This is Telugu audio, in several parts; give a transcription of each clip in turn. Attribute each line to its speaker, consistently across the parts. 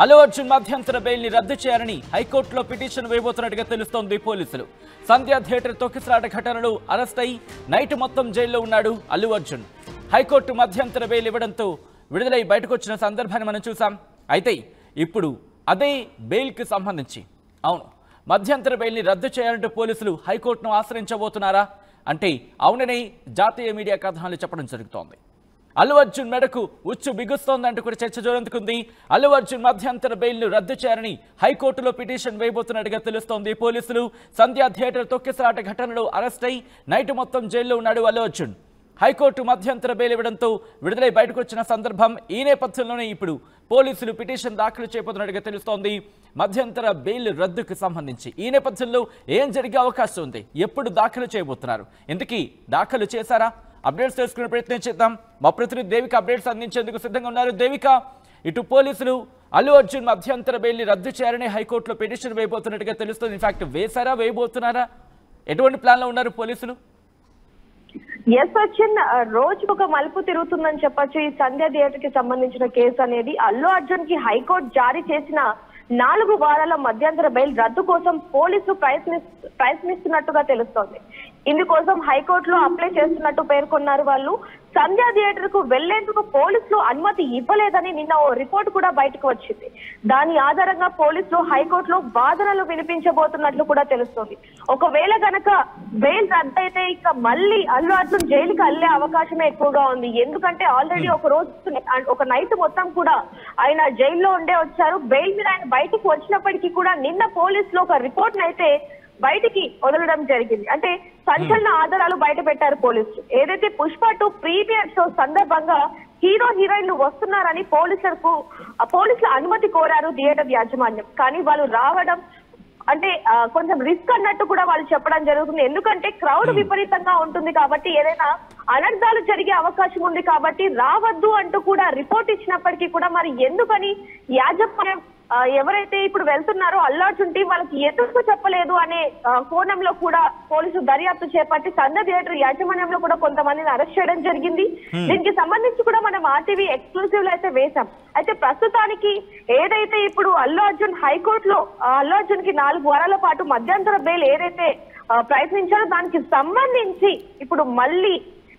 Speaker 1: అల్లు అర్జున్ మధ్యంతర బెయిల్ ని రద్దు చేయాలని హైకోర్టులో పిటిషన్ వేయబోతున్నట్టుగా తెలుస్తోంది పోలీసులు. సంధ్యా థియేటర్ తొక్కిసలాట ఘటనలో అరెస్ట్ అయి నైట్ మొత్తం జైల్లో ఉన్నాడు అల్లు అర్జున్. హైకోర్టు మధ్యంతర బెయిల్ ఇవ్వడంతో విడుదలై బయటకు వచ్చిన సందర్భాన్ని మనం చూసాం. అయితే ఇప్పుడు అదే బెయిల్కి సంబంధించి మధ్యంతర బెయిల్ని రద్దు చేయాలంటూ పోలీసులు హైకోర్టును ఆశ్రయించబోతున్నారా అంటే అవునని జాతీయ మీడియా కథనాలు చెప్పడం జరుగుతోంది. అల్లు అర్జున్ మెడకు ఉచ్చు బిగుస్తోందంటూ కూడా చర్చ జోరందుకుంది. అల్లు అర్జున్ మధ్యంతర బెయిల్ను రద్దు చేయాలని హైకోర్టులో పిటిషన్ వేయబోతున్నట్టుగా తెలుస్తోంది. పోలీసులు సంధ్యా థియేటర్ తొక్కిసలాట ఘటనలో అరెస్ట్ అయి నైట్ మొత్తం జైల్లో ఉన్నాడు అల్లు అర్జున్. హైకోర్టు మధ్యంతర బెయిల్ ఇవ్వడంతో విడుదలై బయటకు వచ్చిన సందర్భం. ఈ నేపథ్యంలోనే ఇప్పుడు పోలీసులు పిటిషన్ దాఖలు చేయబోతున్నట్టుగా తెలుస్తోంది మధ్యంతర బెయిల్ రద్దుకు సంబంధించి. ఈ నేపథ్యంలో ఏం జరిగే అవకాశం ఉంది, ఎప్పుడు దాఖలు చేయబోతున్నారు, ఇంతకీ దాఖలు చేశారా? అప్డేట్స్ తెలుసుకునే ప్రయత్నం చేద్దాం. మా ప్రతినిధి దేవిక అప్డేట్స్ అందించేందుకు సిద్ధంగా ఉన్నారు. దేవిక, ఇటు పోలీసులు అల్లు అర్జున్ మధ్యంతర బెయిల్ని రద్దు చేయాలని హైకోర్టులో పిటిషన్ వేయబోతున్నట్టుగా తెలుస్తుంది. ఇన్ఫాక్ట్ వేశారా, వేయబోతున్నారా, ఎటువంటి ప్లాన్లో ఉన్నారు పోలీసులు?
Speaker 2: ఎస్ సచిన్, రోజుకు ఒక మలుపు తిరుగుతుందని చెప్పొచ్చు. ఈ సంధ్యా థియేటర్ కి సంబంధించిన కేసు అనేది అల్లు అర్జున్ కి హైకోర్టు జారీ చేసిన 4 వారాల మధ్యంతర బెయిల్ రద్దు కోసం పోలీసులు ప్రయత్నిస్తున్నట్టుగా తెలుస్తోంది. ఇందుకోసం హైకోర్టులో అప్లై చేస్తున్నట్టు పేర్కొన్నారు వాళ్ళు. సంధ్యా థియేటర్ కు వెళ్లేందుకు పోలీసులు అనుమతి ఇవ్వలేదని నిన్న ఓ రిపోర్ట్ కూడా బయటకు వచ్చింది. దాని ఆధారంగా పోలీసులు హైకోర్టులో వాదనలు వినిపించబోతున్నట్లు కూడా తెలుస్తోంది. ఒకవేళ గనక బెయిల్ రద్దయితే ఇక మళ్ళీ అల్లు అర్జున్ జైలుకి వెళ్లే అవకాశమే ఎక్కువగా ఉంది. ఎందుకంటే ఆల్రెడీ ఒక నైట్ మొత్తం కూడా ఆయన జైల్లో ఉండే వచ్చారు. బెయిల్ మీద ఆయన బయటకు వచ్చినప్పటికీ కూడా నిన్న పోలీసులు ఒక రిపోర్ట్ అయితే బయటికి వదలడం జరిగింది. అంటే సంచలన ఆధారాలు బయట పెట్టారు పోలీసులు. ఏదైతే పుష్ప 2 ప్రీమియర్ షో సందర్భంగా హీరో హీరోయిన్లు వస్తున్నారని పోలీసులు అనుమతి కోరారు థియేటర్ యాజమాన్యం. కానీ వాళ్ళు రావడం అంటే కొంచెం రిస్క్ అన్నట్టు కూడా వాళ్ళు చెప్పడం జరుగుతుంది. ఎందుకంటే క్రౌడ్ విపరీతంగా ఉంటుంది కాబట్టి ఏదైనా అనర్థాలు జరిగే అవకాశం ఉంది కాబట్టి రావద్దు అంటూ కూడా రిపోర్ట్ ఇచ్చినప్పటికీ కూడా మరి ఎందుకని యాజమాన్యం ఎవరైతే ఇప్పుడు వెళ్తున్నారో అల్లు అర్జున్ టీం వాళ్ళకి ఎందుకు చెప్పలేదు అనే కోణంలో కూడా పోలీసులు దర్యాప్తు చేపట్టి సంధ్యా థియేటర్ యాజమాన్యంలో కూడా కొంతమందిని అరెస్ట్ చేయడం జరిగింది. దీనికి సంబంధించి కూడా మనం RTV ఎక్స్క్లూసివ్ లో అయితే వేశాం. అయితే ప్రస్తుతానికి ఏదైతే ఇప్పుడు అల్లు అర్జున్ హైకోర్టులో అల్లు అర్జున్ కి 4 వారాల పాటు మధ్యంతర బెయిల్ ఏదైతే ప్రయత్నించారో దానికి సంబంధించి ఇప్పుడు మళ్ళీ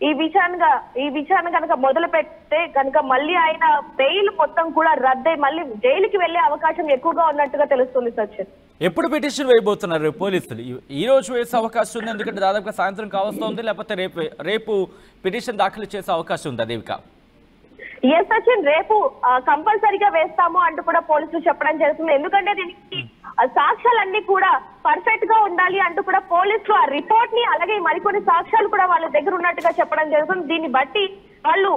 Speaker 2: ఈ విచారణ కనుక మొదలు పెడితే కనుక మళ్ళీ ఆయన బెయిల్ మొత్తం కూడా రద్దై మళ్ళీ జైలుకి వెళ్లే అవకాశం ఎక్కువగా ఉన్నట్టుగా తెలుస్తుంది. సచిన్,
Speaker 1: ఎప్పుడు పిటిషన్ వేయబోతున్నారు పోలీసులు? ఈ రోజు వేసే అవకాశం ఉంది, ఎందుకంటే దాదాపుగా సాయంత్రం కావస్తోంది, లేకపోతే రేపు పిటిషన్ దాఖలు చేసే అవకాశం ఉందా దేవిక?
Speaker 2: ఎస్ సచిన్, రేపు కంపల్సరీగా వేస్తాము అంటూ కూడా పోలీసులు చెప్పడం జరుగుతుంది. ఎందుకంటే దీనికి సాక్ష్యాలన్నీ కూడా పర్ఫెక్ట్ గా ఉండాలి అంటూ కూడా పోలీసులు ఆ రిపోర్ట్ ని అలాగే మరికొన్ని సాక్ష్యాలు కూడా వాళ్ళ దగ్గర ఉన్నట్టుగా చెప్పడం జరుగుతుంది. దీన్ని బట్టి వాళ్ళు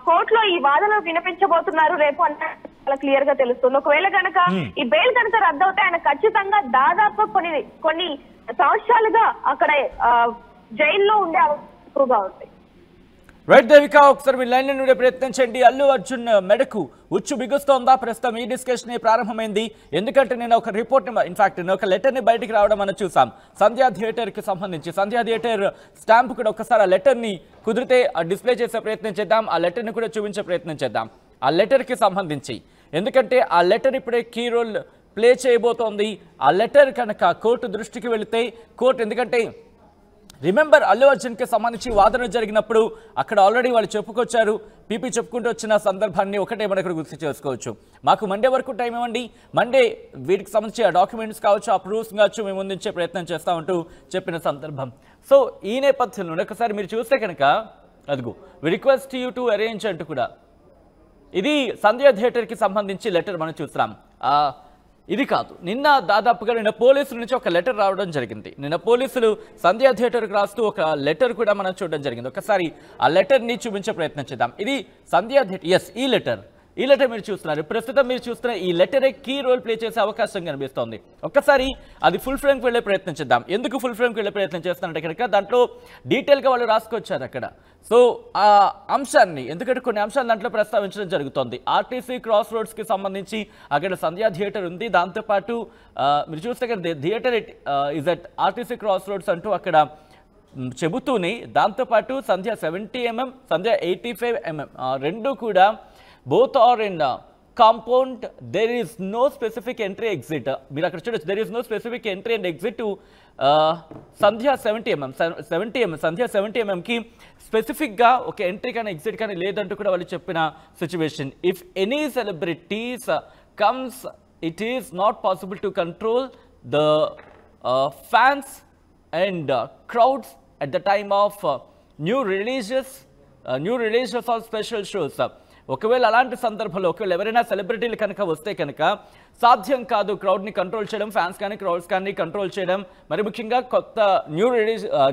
Speaker 2: కోర్టులో ఈ వాదనలు వినిపించబోతున్నారు రేపు అంటే చాలా క్లియర్ గా తెలుస్తుంది. ఒకవేళ కనుక ఈ బెయిల్ కనుక రద్దు అవుతే ఆయన ఖచ్చితంగా దాదాపు కొన్ని సంవత్సరాలుగా అక్కడ జైల్లో ఉండే అవకాశం ఎక్కువగా ఉంది.
Speaker 1: రైట్ దేవిక, ఒకసారి మీ లైన్ నుండి ప్రయత్నించండి. అల్లు అర్జున్ మెడకు ఉచ్చు బిగుస్తోందా? ప్రస్తుతం ఈ డిస్కషన్ ప్రారంభమైంది. ఎందుకంటే నేను ఒక రిపోర్ట్ ఇన్ఫాక్ట్ నేను ఒక లెటర్ని బయటికి రావడం మనం చూసాం సంధ్యా థియేటర్కి సంబంధించి. సంధ్యా థియేటర్ స్టాంప్ కూడా ఒకసారి ఆ లెటర్ని కుదిరితే డిస్ప్లే చేసే ప్రయత్నం చేద్దాం, ఆ లెటర్ని కూడా చూపించే ప్రయత్నం చేద్దాం ఆ లెటర్కి సంబంధించి. ఎందుకంటే ఆ లెటర్ ఇప్పుడే కీ రోల్ ప్లే చేయబోతోంది. ఆ లెటర్ కనుక కోర్టు దృష్టికి వెళితే కోర్టు, ఎందుకంటే రిమెంబర్ అల్లు అర్జున్కి సంబంధించి వాదన జరిగినప్పుడు అక్కడ ఆల్రెడీ వాళ్ళు చెప్పుకొచ్చారు, పీపీ చెప్పుకుంటూ వచ్చిన సందర్భాన్ని ఒకటే మనకు గుర్తు చేసుకోవచ్చు. మాకు మండే వరకు టైం ఇవ్వండి, మండే వీటికి సంబంధించి ఆ డాక్యుమెంట్స్ కావచ్చు, ఆ ప్రూఫ్స్ కావచ్చు మేము ముందుంచే ప్రయత్నం చేస్తామంటూ చెప్పిన సందర్భం. సో ఈ నేపథ్యంలో ఒకసారి మీరు చూస్తే కనుక అదిగో we request you to arrange అంటూ కూడా ఇది సంధ్యా థియేటర్కి సంబంధించి లెటర్ మనం చూస్తున్నాం. ఇది కాదు, నిన్న పోలీసుల నుంచి ఒక లెటర్ రావడం జరిగింది. నిన్న పోలీసులు సంధ్యా థియేటర్కి రాస్తూ ఒక లెటర్ కూడా మనం చూడడం జరిగింది. ఒకసారి ఆ లెటర్ని చూపించే ప్రయత్నం చేద్దాం. ఇది సంధ్యా థియేటర్, ఎస్ ఈ లెటర్ మీరు చూస్తున్నారు. ప్రస్తుతం మీరు చూస్తున్న ఈ లెటరే కీ రోల్ ప్లే చేసే అవకాశం కనిపిస్తోంది. ఒక్కసారి అది ఫుల్ ఫ్రేమ్కి వెళ్ళే ప్రయత్నం చేద్దాం. ఎందుకు ఫుల్ ఫ్రేమ్కి వెళ్ళే ప్రయత్నం చేస్తానంటే కనుక దాంట్లో డీటెయిల్గా వాళ్ళు రాసుకొచ్చారు అక్కడ. సో ఆ అంశాన్ని, ఎందుకంటే కొన్ని అంశాలు దాంట్లో ప్రస్తావించడం జరుగుతోంది. ఆర్టీసీ క్రాస్ రోడ్స్కి సంబంధించి అక్కడ సంధ్యా థియేటర్ ఉంది. దాంతోపాటు మీరు చూస్తే కదా theatre is at RTC cross roads అంటూ అక్కడ చెబుతూనే దాంతోపాటు సంధ్యా 70 mm, సంధ్యా 85 mm రెండు కూడా both are in compound there is no specific entry exit. మీరు అక్కడ చూడొచ్చు, there is no specific entry and exit to Sandhya 70mm Sandhya 70mmకి స్పెసిఫిక్గా ఒక ఎంట్రీ కానీ ఎగ్జిట్ కానీ లేదంటూ కూడా వాళ్ళు చెప్పిన situation. If any celebrities comes it is not possible to control the fans and crowds at the time of new releases or special shows. ఒకవేళ అలాంటి సందర్భంలో ఒకవేళ ఎవరైనా సెలబ్రిటీలు కనుక వస్తే కనుక సాధ్యం కాదు క్రౌడ్ని కంట్రోల్ చేయడం, ఫ్యాన్స్ కానీ క్రౌడ్స్ కానీ కంట్రోల్ చేయడం. మరి ముఖ్యంగా కొత్త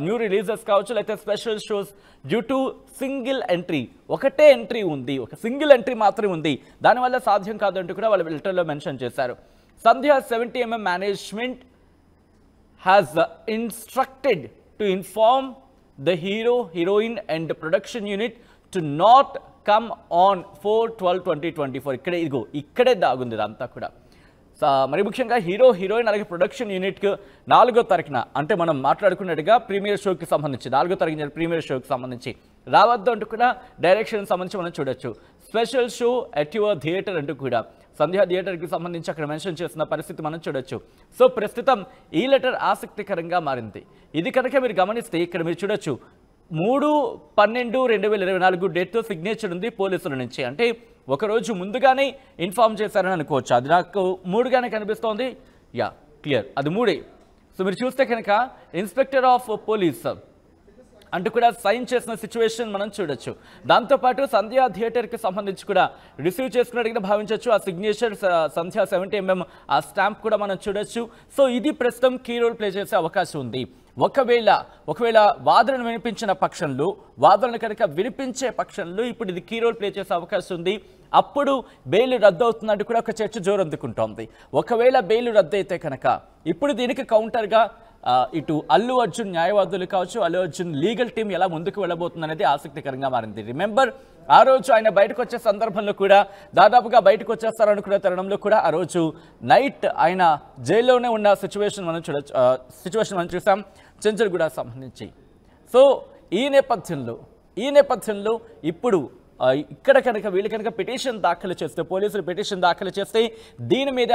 Speaker 1: న్యూ రిలీజెస్ కావచ్చు, లేకపోతే special shows due to single entry, ఒకటే ఎంట్రీ ఉంది, ఒక సింగిల్ ఎంట్రీ మాత్రమే ఉంది, దానివల్ల సాధ్యం కాదు అంటూ కూడా వాళ్ళు లెటర్లో మెన్షన్ చేశారు. సంధ్యా 70mm management has instructed to inform the hero, heroine and the production unit to not come on 4/12/2024. ఇక్కడే దాగుంది ఇదంతా కూడా. మరి ముఖ్యంగా హీరో, హీరోయిన్ అలాగే ప్రొడక్షన్ యూనిట్కి 4వ తారీఖున, అంటే మనం మాట్లాడుకున్నట్టుగా ప్రీమియర్ షోకి సంబంధించి 4వ తారీఖున ప్రీమియర్ షోకి సంబంధించి రావద్దు అంటూ కూడా డైరెక్షన్ సంబంధించి మనం చూడొచ్చు. Special show at your theatre అంటూ కూడా సంధ్యా థియేటర్కి సంబంధించి అక్కడ మెన్షన్ చేసిన పరిస్థితి మనం చూడొచ్చు. సో ప్రస్తుతం ఈ లెటర్ ఆసక్తికరంగా మారింది. ఇది కనుక మీరు గమనిస్తే ఇక్కడ మీరు చూడొచ్చు 3/12/2024 డేట్తో సిగ్నేచర్ ఉంది పోలీసుల నుంచి. అంటే ఒకరోజు ముందుగానే ఇన్ఫార్మ్ చేశారని అనుకోవచ్చు. అది నాకు 3గానే కనిపిస్తోంది. యా, క్లియర్, అది 3. సో మీరు చూస్తే కనుక ఇన్స్పెక్టర్ ఆఫ్ పోలీస్ అంటూ కూడా సైన్ చేసిన సిచ్యువేషన్ మనం చూడొచ్చు. దాంతోపాటు సంధ్యా థియేటర్కి సంబంధించి కూడా రిసీవ్ చేసుకున్నట్టుగా భావించవచ్చు. ఆ సిగ్నేచర్ సంధ్యా 70mm ఆ స్టాంప్ కూడా మనం చూడొచ్చు. సో ఇది ప్రస్తుతం కీ రోల్ ప్లే చేసే అవకాశం ఉంది. ఒకవేళ వాదనను వినిపించిన పక్షంలో, వాదనను కనుక వినిపించే పక్షంలో ఇప్పుడు ఇది కీ రోల్ ప్లే చేసే అవకాశం ఉంది. అప్పుడు బెయిల్ రద్దు అవుతున్నట్టు కూడా ఒక చర్చ జోరందుకుంటోంది. ఒకవేళ బెయిల్ రద్దు అయితే కనుక ఇప్పుడు దీనికి కౌంటర్గా ఇటు అల్లు అర్జున్ న్యాయవాదులు కావచ్చు, అల్లు అర్జున్ లీగల్ టీం ఎలా ముందుకు వెళ్ళబోతుంది అనేది ఆసక్తికరంగా మారింది. రిమెంబర్, ఆ రోజు ఆయన బయటకు వచ్చే సందర్భంలో కూడా దాదాపుగా బయటకు వచ్చేస్తారనుకునే తరుణంలో కూడా ఆ రోజు నైట్ ఆయన జైల్లోనే ఉన్న సిచ్యువేషన్ మనం చూసాం చెంచల్గూడ సంబంధించి. సో ఈ నేపథ్యంలో ఇప్పుడు ఇక్కడ కనుక వీళ్ళు కనుక పిటిషన్ దాఖలు చేస్తే, పోలీసులు పిటిషన్ దాఖలు చేస్తే దీని మీద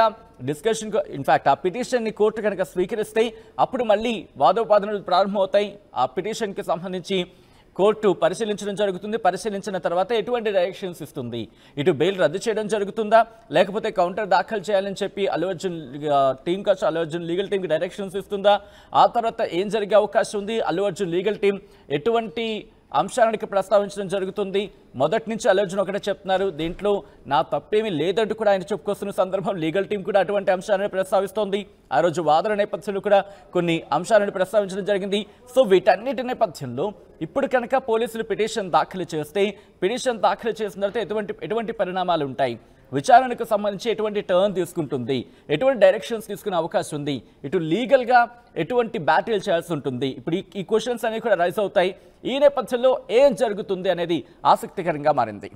Speaker 1: డిస్కషన్, ఇన్ఫ్యాక్ట్ ఆ పిటిషన్ని కోర్టు కనుక స్వీకరిస్తే అప్పుడు మళ్ళీ వాదోపాదనలు ప్రారంభమవుతాయి. ఆ పిటిషన్కి సంబంధించి కోర్టు పరిశీలించడం జరుగుతుంది. పరిశీలించిన తర్వాత ఎటువంటి డైరెక్షన్స్ ఇస్తుంది, ఇటు బెయిల్ రద్దు చేయడం జరుగుతుందా, లేకపోతే కౌంటర్ దాఖలు చేయాలని చెప్పి అల్లు అర్జున్ టీం కావచ్చు, అల్లు అర్జున్ లీగల్ టీంకి డైరెక్షన్స్ ఇస్తుందా, ఆ తర్వాత ఏం జరిగే అవకాశం ఉంది, అల్లు అర్జున్ లీగల్ టీం ఎటువంటి అంశానికి ప్రస్తావించడం జరుగుతుంది. మొదటి నుంచి అల్లు అర్జున్ ఒకటే చెప్తున్నారు, దీంట్లో నా తప్పేమీ లేదంటూ కూడా ఆయన చెప్పుకొస్తున్న సందర్భం లీగల్ టీం కూడా అటువంటి అంశాలను ప్రస్తావిస్తోంది. ఆ రోజు వాదన నేపథ్యంలో కూడా కొన్ని అంశాలను ప్రస్తావించడం జరిగింది. సో వీటన్నిటి నేపథ్యంలో ఇప్పుడు కనుక పోలీసులు పిటిషన్ దాఖలు చేస్తే, పిటిషన్ దాఖలు చేసిన తర్వాత ఎటువంటి పరిణామాలు ఉంటాయి, విచారణకు సంబంధించి ఎటువంటి టర్న్ తీసుకుంటుంది, ఎటువంటి డైరెక్షన్స్ తీసుకునే అవకాశం ఉంది, ఇటు లీగల్గా ఎటువంటి బ్యాటిల్ చేయాల్సి ఉంటుంది, ఇప్పుడు ఈ క్వశ్చన్స్ అనేవి కూడా రైజ్ అవుతాయి. ఈ నేపథ్యంలో ఏం జరుగుతుంది అనేది ఆసక్తికరంగా మారింది.